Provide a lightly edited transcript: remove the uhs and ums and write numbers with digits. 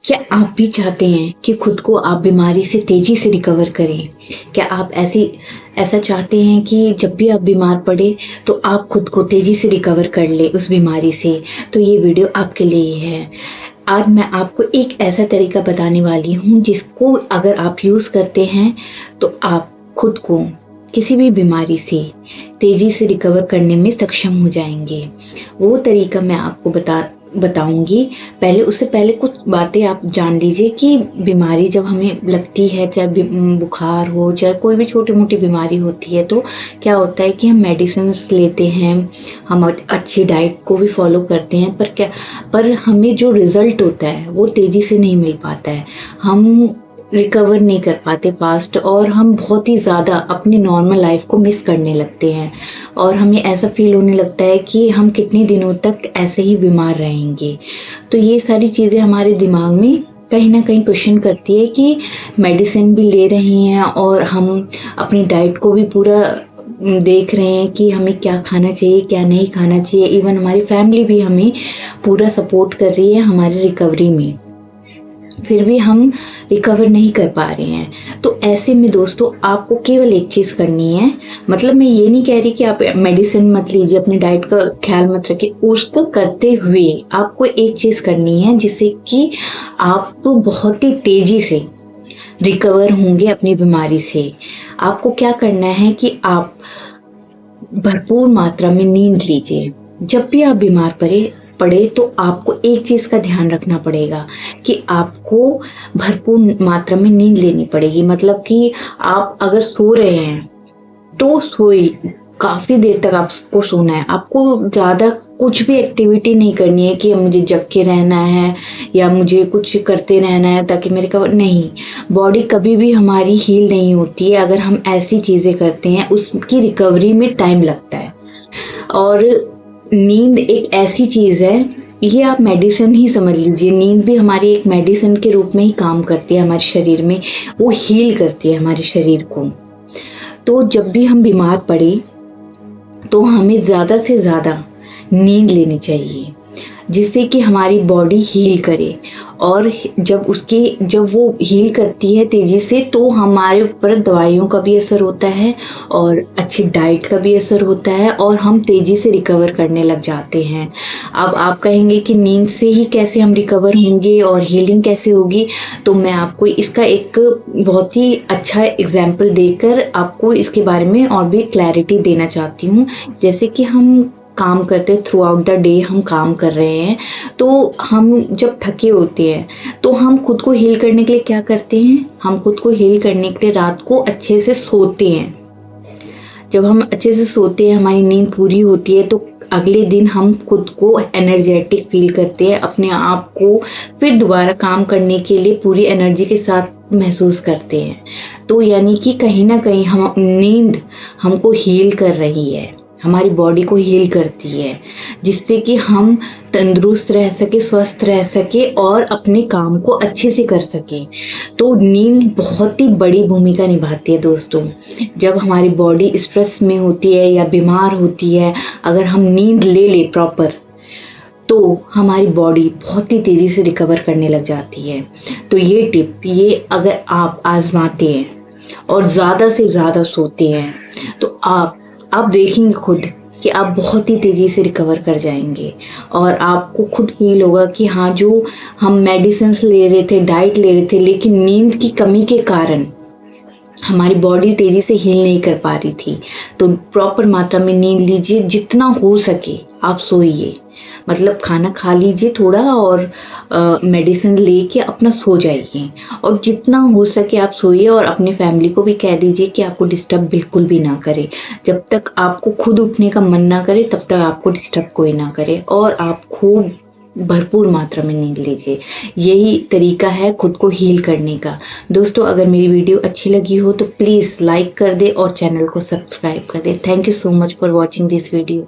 क्या आप भी चाहते हैं कि खुद को आप बीमारी से तेज़ी से रिकवर करें? क्या आप ऐसा चाहते हैं कि जब भी आप बीमार पड़े तो आप खुद को तेज़ी से रिकवर कर लें उस बीमारी से? तो ये वीडियो आपके लिए ही है। आज मैं आपको एक ऐसा तरीका बताने वाली हूँ जिसको अगर आप यूज़ करते हैं तो आप खुद को किसी भी बीमारी से तेज़ी से रिकवर करने में सक्षम हो जाएंगे। वो तरीका मैं आपको बताऊंगी। उससे पहले कुछ बातें आप जान लीजिए कि बीमारी जब हमें लगती है, चाहे बुखार हो, चाहे कोई भी छोटी मोटी बीमारी होती है, तो क्या होता है कि हम मेडिसिन्स लेते हैं, हम अच्छी डाइट को भी फॉलो करते हैं, पर हमें जो रिज़ल्ट होता है वो तेज़ी से नहीं मिल पाता है। हम रिकवर नहीं कर पाते फास्ट, और हम बहुत ही ज़्यादा अपनी नॉर्मल लाइफ को मिस करने लगते हैं, और हमें ऐसा फील होने लगता है कि हम कितने दिनों तक ऐसे ही बीमार रहेंगे। तो ये सारी चीज़ें हमारे दिमाग में कहीं ना कहीं क्वेश्चन करती है कि मेडिसिन भी ले रहे हैं और हम अपनी डाइट को भी पूरा देख रहे हैं कि हमें क्या खाना चाहिए, क्या नहीं खाना चाहिए। इवन हमारी फैमिली भी हमें पूरा सपोर्ट कर रही है हमारी रिकवरी में, फिर भी हम रिकवर नहीं कर पा रहे हैं। तो ऐसे में दोस्तों आपको केवल एक चीज़ करनी है। मतलब मैं ये नहीं कह रही कि आप मेडिसिन मत लीजिए, अपनी डाइट का ख्याल मत रखिए, उसको करते हुए आपको एक चीज़ करनी है जिससे कि आप बहुत ही तेज़ी से रिकवर होंगे अपनी बीमारी से। आपको क्या करना है कि आप भरपूर मात्रा में नींद लीजिए। जब भी आप बीमार पड़े तो आपको एक चीज़ का ध्यान रखना पड़ेगा कि आपको भरपूर मात्रा में नींद लेनी पड़ेगी। मतलब कि आप अगर सो रहे हैं तो काफ़ी देर तक आपको सोना है। आपको ज़्यादा कुछ भी एक्टिविटी नहीं करनी है कि मुझे जग के रहना है या मुझे कुछ करते रहना है ताकि मेरे रिकवर नहीं। बॉडी कभी भी हमारी हील नहीं होती है अगर हम ऐसी चीज़ें करते हैं, उसकी रिकवरी में टाइम लगता है। और नींद एक ऐसी चीज़ है, ये आप मेडिसिन ही समझ लीजिए। नींद भी हमारी एक मेडिसिन के रूप में ही काम करती है हमारे शरीर में, वो हील करती है हमारे शरीर को। तो जब भी हम बीमार पड़े तो हमें ज़्यादा से ज़्यादा नींद लेनी चाहिए जिससे कि हमारी बॉडी हील करे। और जब वो हील करती है तेज़ी से तो हमारे ऊपर दवाइयों का भी असर होता है और अच्छी डाइट का भी असर होता है और हम तेज़ी से रिकवर करने लग जाते हैं। अब आप कहेंगे कि नींद से ही कैसे हम रिकवर होंगे और हीलिंग कैसे होगी, तो मैं आपको इसका एक बहुत ही अच्छा एग्जाम्पल देकर आपको इसके बारे में और भी क्लैरिटी देना चाहती हूँ। जैसे कि हम काम करते, थ्रू आउट द डे हम काम कर रहे हैं, तो हम जब थके होते हैं तो हम खुद को हील करने के लिए क्या करते हैं? हम खुद को हील करने के लिए रात को अच्छे से सोते हैं। जब हम अच्छे से सोते हैं, हमारी नींद पूरी होती है, तो अगले दिन हम खुद को एनर्जेटिक फील करते हैं, अपने आप को फिर दोबारा काम करने के लिए पूरी एनर्जी के साथ महसूस करते हैं। तो यानी कि कहीं ना कहीं हम नींद हमको हील कर रही है, हमारी बॉडी को हील करती है, जिससे कि हम तंदुरुस्त रह सके, स्वस्थ रह सके और अपने काम को अच्छे से कर सके। तो नींद बहुत ही बड़ी भूमिका निभाती है दोस्तों। जब हमारी बॉडी स्ट्रेस में होती है या बीमार होती है, अगर हम नींद ले प्रॉपर, तो हमारी बॉडी बहुत ही तेज़ी से रिकवर करने लग जाती है। तो ये टिप, ये अगर आप आजमाते हैं और ज़्यादा से ज़्यादा सोते हैं तो आप देखेंगे खुद कि आप बहुत ही तेज़ी से रिकवर कर जाएंगे। और आपको खुद फील होगा कि हाँ, जो हम मेडिसिन ले रहे थे, डाइट ले रहे थे, लेकिन नींद की कमी के कारण हमारी बॉडी तेज़ी से हील नहीं कर पा रही थी। तो प्रॉपर मात्रा में नींद लीजिए, जितना हो सके आप सोइए। मतलब खाना खा लीजिए थोड़ा और मेडिसिन लेके अपना सो जाइए, और जितना हो सके आप सोइए। और अपने फैमिली को भी कह दीजिए कि आपको डिस्टर्ब बिल्कुल भी ना करे। जब तक आपको खुद उठने का मन ना करे तब तक आपको डिस्टर्ब कोई ना करे, और आप खूब भरपूर मात्रा में नींद लीजिए। यही तरीका है खुद को हील करने का। दोस्तों, अगर मेरी वीडियो अच्छी लगी हो तो प्लीज़ लाइक कर दे और चैनल को सब्सक्राइब कर दे। Thank you so much for watching this video.